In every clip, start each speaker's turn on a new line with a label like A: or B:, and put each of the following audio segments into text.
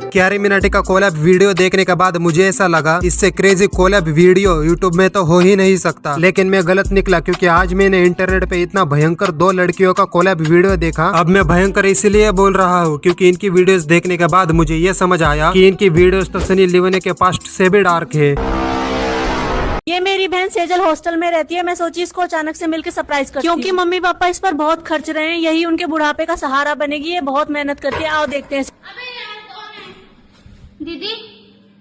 A: क्यारी मिनाटी का collab video देखने के बाद मुझे ऐसा लगा इससे क्रेजी कोलैब वीडियो यूट्यूब में तो हो ही नहीं सकता, लेकिन मैं गलत निकला क्योंकि आज मैंने इंटरनेट पे इतना भयंकर 2 लड़कियों का कोलैब वीडियो देखा। अब मैं भयंकर इसलिए बोल रहा हूँ क्योंकि इनकी वीडियोस देखने के बाद मुझे ये समझ आया कि इनकी वीडियोस तो सनी लियोनी के पास्ट से भी डार्क है।
B: ये मेरी बहन सेजल हॉस्टल में रहती है। मैं सोची इसको अचानक से मिलकर सरप्राइज कर, क्योंकि मम्मी पापा इस पर बहुत खर्च रहे हैं, यही उनके बुढ़ापे का सहारा बनेगी। ये बहुत मेहनत करती है। आओ देखते हैं।
C: दीदी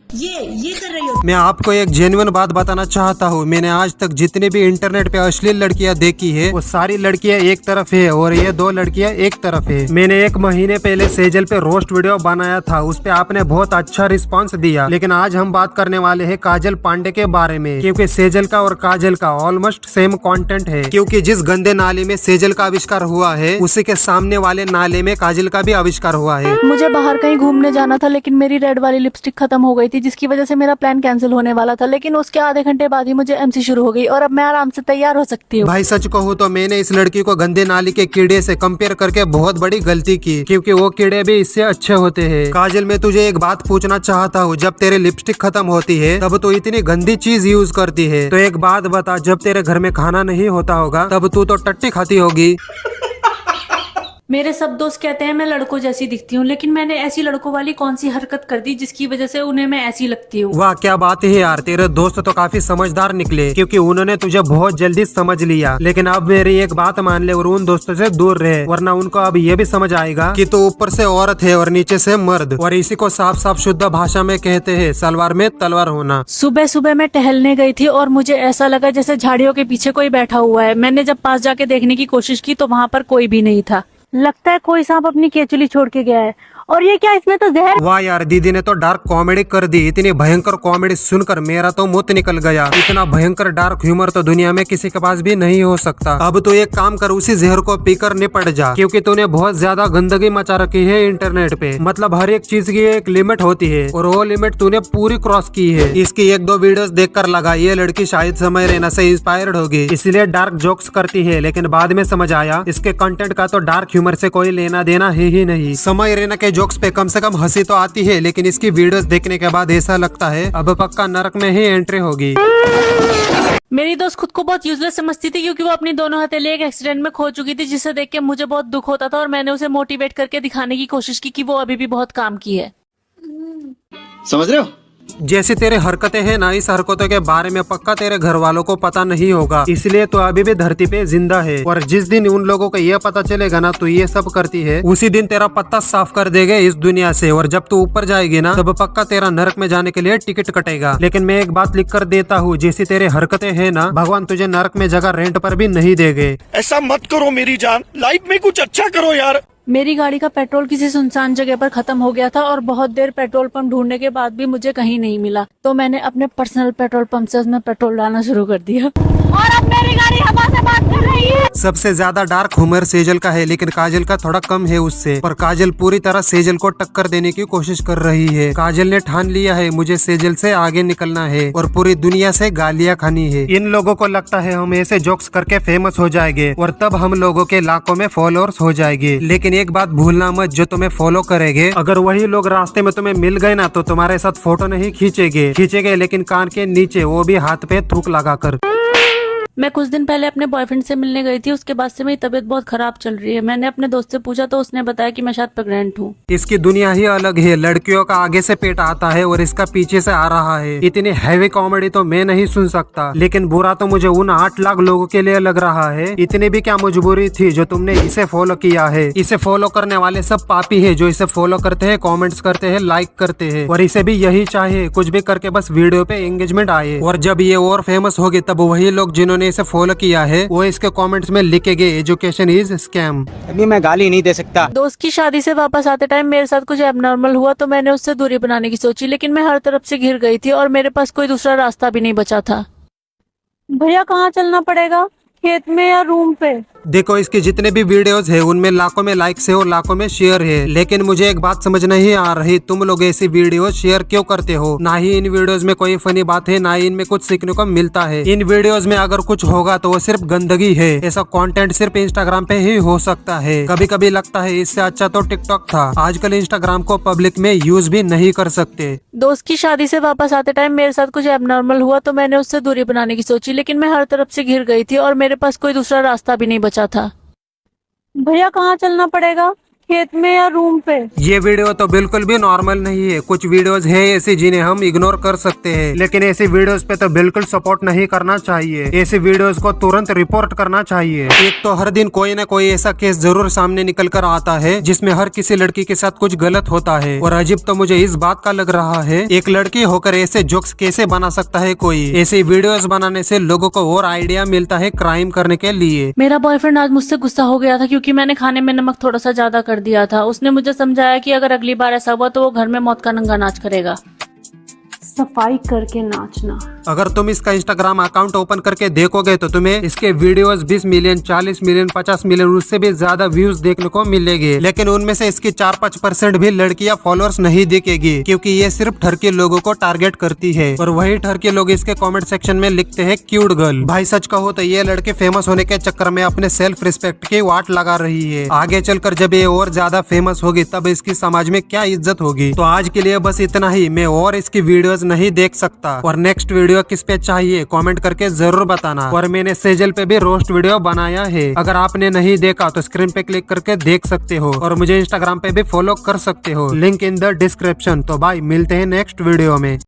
B: ये कर रही हो।
A: मैं आपको एक जेन्युइन बात बताना चाहता हूँ। मैंने आज तक जितनी भी इंटरनेट पे अश्लील लड़कियाँ देखी है वो सारी लड़कियाँ एक तरफ है और ये 2 लड़कियाँ एक तरफ है। मैंने 1 महीने पहले सेजल पे रोस्ट वीडियो बनाया था, उस पे आपने बहुत अच्छा रिस्पांस दिया। लेकिन आज हम बात करने वाले हैं काजल पांडे के बारे में, क्योंकि सेजल का और काजल का ऑलमोस्ट सेम कंटेंट है। क्योंकि जिस गंदे नाले में सेजल का आविष्कार हुआ है उसी के सामने वाले नाले में काजल का भी आविष्कार हुआ है।
B: मुझे बाहर कहीं घूमने जाना था, लेकिन मेरी रेड वाली लिपस्टिक खत्म हो गई थी, जिसकी वजह से मेरा प्लान कैंसिल होने वाला था। लेकिन उसके आधे घंटे बाद ही मुझे एमसी शुरू हो गई और अब मैं आराम से तैयार हो सकती हूँ।
A: भाई सच कहूँ तो मैंने इस लड़की को गंदे नाली के कीड़े से कंपेयर करके बहुत बड़ी गलती की, क्योंकि वो कीड़े भी इससे अच्छे होते हैं। काजल, मैं तुझे एक बात पूछना चाहता हूँ, जब तेरे लिपस्टिक खत्म होती है तब तू इतनी गंदी चीज यूज करती है, तो एक बात बता, जब तेरे घर में खाना नहीं होता होगा तब तू तो टट्टी खाती होगी।
B: मेरे सब दोस्त कहते हैं मैं लड़कों जैसी दिखती हूँ, लेकिन मैंने ऐसी लड़कों वाली कौन सी हरकत कर दी जिसकी वजह से उन्हें मैं ऐसी लगती हूँ।
A: वाह क्या बात है यार, तेरे दोस्त तो काफी समझदार निकले, क्योंकि उन्होंने तुझे बहुत जल्दी समझ लिया। लेकिन अब मेरी एक बात मान ले और उन दोस्तों से दूर रहे, वरना उनको अब ये भी समझ आएगा कि तू ऊपर से औरत है और नीचे से मर्द, और इसी को साफ साफ शुद्ध भाषा में कहते हैं सलवार में तलवार होना।
B: सुबह सुबह मैं टहलने गई थी और मुझे ऐसा लगा जैसे झाड़ियों के पीछे कोई बैठा हुआ है। मैंने जब पास जाके देखने की कोशिश की तो वहाँ पर कोई भी नहीं था। लगता है कोई सांप अपनी केचुली छोड़ के गया है। और ये क्या, इसमें तो जहर।
A: वाह यार, दीदी ने तो डार्क कॉमेडी कर दी। इतनी भयंकर कॉमेडी सुनकर मेरा तो मुंह निकल गया। इतना भयंकर डार्क ह्यूमर तो दुनिया में किसी के पास भी नहीं हो सकता। अब तो एक काम कर, उसी जहर को पीकर निपट जा, क्योंकि तूने बहुत ज्यादा गंदगी मचा रखी है इंटरनेट पे। मतलब हर एक चीज की एक लिमिट होती है और वो लिमिट तूने पूरी क्रॉस की है। इसकी 1-2 वीडियोस देखकर लगा ये लड़की शायद समय रैना से इंस्पायर्ड होगी, इसलिए डार्क जोक्स करती है। लेकिन बाद में समझ आया इसके कंटेंट का तो डार्क ह्यूमर से कोई लेना देना है ही नहीं। समय रैना के जोक्स पे कम से कम हंसी तो आती है, लेकिन इसकी वीडियोस देखने के बाद ऐसा लगता है अब पक्का नरक में ही एंट्री होगी।
B: मेरी दोस्त खुद को बहुत यूजलेस समझती थी, क्योंकि वो अपनी दोनों हथेली एक एक्सीडेंट में खो चुकी थी, जिसे देख के मुझे बहुत दुख होता था और मैंने उसे मोटिवेट करके दिखाने की कोशिश की कि वो अभी भी बहुत काम की है।
D: समझ रहे हो?
A: जैसी तेरे हरकतें हैं ना, इस हरकतों के बारे में पक्का तेरे घर वालों को पता नहीं होगा, इसलिए तो अभी भी धरती पे जिंदा है। और जिस दिन उन लोगों को ये पता चलेगा ना तू ये सब करती है, उसी दिन तेरा पत्ता साफ कर देंगे इस दुनिया से। और जब तू ऊपर जाएगी ना तब पक्का तेरा नरक में जाने के लिए टिकट कटेगा। लेकिन मैं एक बात लिख कर देता हूँ, जैसी तेरे हरकतें है ना, भगवान तुझे नरक में जगह रेंट पर भी नहीं देंगे।
D: ऐसा मत करो मेरी जान, लाइफ में कुछ अच्छा करो यार।
B: मेरी गाड़ी का पेट्रोल किसी सुनसान जगह पर खत्म हो गया था और बहुत देर पेट्रोल पंप ढूंढने के बाद भी मुझे कहीं नहीं मिला, तो मैंने अपने पर्सनल पेट्रोल पंप से उसमें पेट्रोल डालना शुरू कर दिया और अब मेरी गाड़ी हवा से बात कर रही है।
A: सबसे ज्यादा डार्क ह्यूमर सेजल का है, लेकिन काजल का थोड़ा कम है उससे। पर काजल पूरी तरह सेजल को टक्कर देने की कोशिश कर रही है। काजल ने ठान लिया है मुझे सेजल से आगे निकलना है और पूरी दुनिया से गालियां खानी है। इन लोगों को लगता है हम ऐसे जोक्स करके फेमस हो जाएंगे और तब हम लोगों के लाखों में फॉलोअर्स हो जाएंगे। लेकिन एक बात भूलना मत, जो तुम्हें फॉलो करेंगे अगर वही लोग रास्ते में तुम्हें मिल गए ना तो तुम्हारे साथ फोटो नहीं खींचेंगे, लेकिन कान के नीचे, वो भी हाथ पे थूक लगाकर।
B: मैं कुछ दिन पहले अपने बॉयफ्रेंड से मिलने गई थी। उसके बाद से मेरी तबीयत बहुत खराब चल रही है। मैंने अपने दोस्त से पूछा तो उसने बताया कि मैं शायद प्रेग्नेंट हूँ।
A: इसकी दुनिया ही अलग है। लड़कियों का आगे से पेट आता है और इसका पीछे से आ रहा है। इतनी हैवी कॉमेडी तो मैं नहीं सुन सकता, लेकिन बुरा तो मुझे उन 8 लाख लोगों के लिए लग रहा है। इतनी भी क्या मजबूरी थी जो तुमने इसे फॉलो किया है। इसे फॉलो करने वाले सब पापी है जो इसे फॉलो करते हैं, कॉमेंट्स करते हैं, लाइक करते हैं। और इसे भी यही चाहिए, कुछ भी करके बस वीडियो पे एंगेजमेंट आए। और जब ये और फेमस होगी तब वही लोग जिन्होंने इसे फॉलो किया है वो इसके कमेंट्स में लिखेंगे एजुकेशन इज स्कैम।
E: अभी मैं गाली नहीं दे सकता।
B: दोस्त की शादी से वापस आते टाइम मेरे साथ कुछ एबनॉर्मल हुआ तो मैंने उससे दूरी बनाने की सोची, लेकिन मैं हर तरफ से घिर गई थी और मेरे पास कोई दूसरा रास्ता भी नहीं बचा था। भैया कहाँ चलना पड़ेगा, खेत में या रूम पे?
A: देखो इसके जितने भी वीडियोस है उनमें लाखों में लाइक्स है और लाखों में शेयर है, लेकिन मुझे एक बात समझ नहीं आ रही, तुम लोग ऐसी वीडियो शेयर क्यों करते हो? ना ही इन वीडियोस में कोई फनी बात है, ना ही इनमें कुछ सीखने को मिलता है। इन वीडियोस में अगर कुछ होगा तो वो सिर्फ गंदगी है। ऐसा कंटेंट सिर्फ इंस्टाग्राम पे ही हो सकता है। कभी कभी लगता है इससे अच्छा तो टिकटॉक था। आजकल इंस्टाग्राम को पब्लिक में यूज भी नहीं कर सकते।
B: दोस्त की शादी से वापस आते टाइम मेरे साथ कुछ एबनॉर्मल हुआ तो मैंने उससे दूरी बनाने की सोची, लेकिन मैं हर तरफ से घिर गई थी और मेरे पास कोई दूसरा रास्ता भी नहीं बचा था। भैया कहाँ चलना पड़ेगा, खेत में या रूम पे?
A: ये वीडियो तो बिल्कुल भी नॉर्मल नहीं है। कुछ वीडियोस है ऐसी जिन्हें हम इग्नोर कर सकते हैं, लेकिन ऐसी वीडियोस पे तो बिल्कुल सपोर्ट नहीं करना चाहिए। ऐसी वीडियोस को तुरंत रिपोर्ट करना चाहिए। एक तो हर दिन कोई न कोई ऐसा केस जरूर सामने निकल कर आता है जिसमें हर किसी लड़की के साथ कुछ गलत होता है। और अजीब तो मुझे इस बात का लग रहा है, एक लड़की होकर ऐसे जोक्स कैसे बना सकता है कोई? ऐसी वीडियोस बनाने से लोगों को और आइडिया मिलता है क्राइम करने के लिए।
B: मेरा बॉयफ्रेंड आज मुझसे गुस्सा हो गया था क्योंकि मैंने खाने में नमक थोड़ा सा ज्यादा कर दिया था। उसने मुझे समझाया कि अगर अगली बार ऐसा हुआ तो वो घर में मौत का नंगा नाच करेगा। सफाई करके नाचना।
A: अगर तुम इसका इंस्टाग्राम अकाउंट ओपन करके देखोगे तो तुम्हें इसके वीडियोस 20 मिलियन, 40 मिलियन, 50 मिलियन, उससे भी ज्यादा व्यूज देखने को मिलेंगे। लेकिन उनमें से इसकी 4-5% भी लड़कियां फॉलोअर्स नहीं दिखेगी, क्योंकि ये सिर्फ ठरकी लोगों को टारगेट करती है। और वही ठरकी लोग इसके कमेंट सेक्शन में लिखते हैं क्यूट गर्ल। भाई सच कहो तो ये लड़के फेमस होने के चक्कर में अपने सेल्फ रिस्पेक्ट की वाट लगा रही है। आगे चलकर जब ये और ज्यादा फेमस होगी तब इसकी समाज में क्या इज्जत होगी। तो आज के लिए बस इतना ही। मैं और इसकी वीडियोस नहीं देख सकता। और नेक्स्ट वीडियो किस पे चाहिए कमेंट करके जरूर बताना। और मैंने सेजल पे भी रोस्ट वीडियो बनाया है, अगर आपने नहीं देखा तो स्क्रीन पे क्लिक करके देख सकते हो। और मुझे इंस्टाग्राम पे भी फॉलो कर सकते हो, लिंक इन द डिस्क्रिप्शन। तो भाई मिलते हैं नेक्स्ट वीडियो में।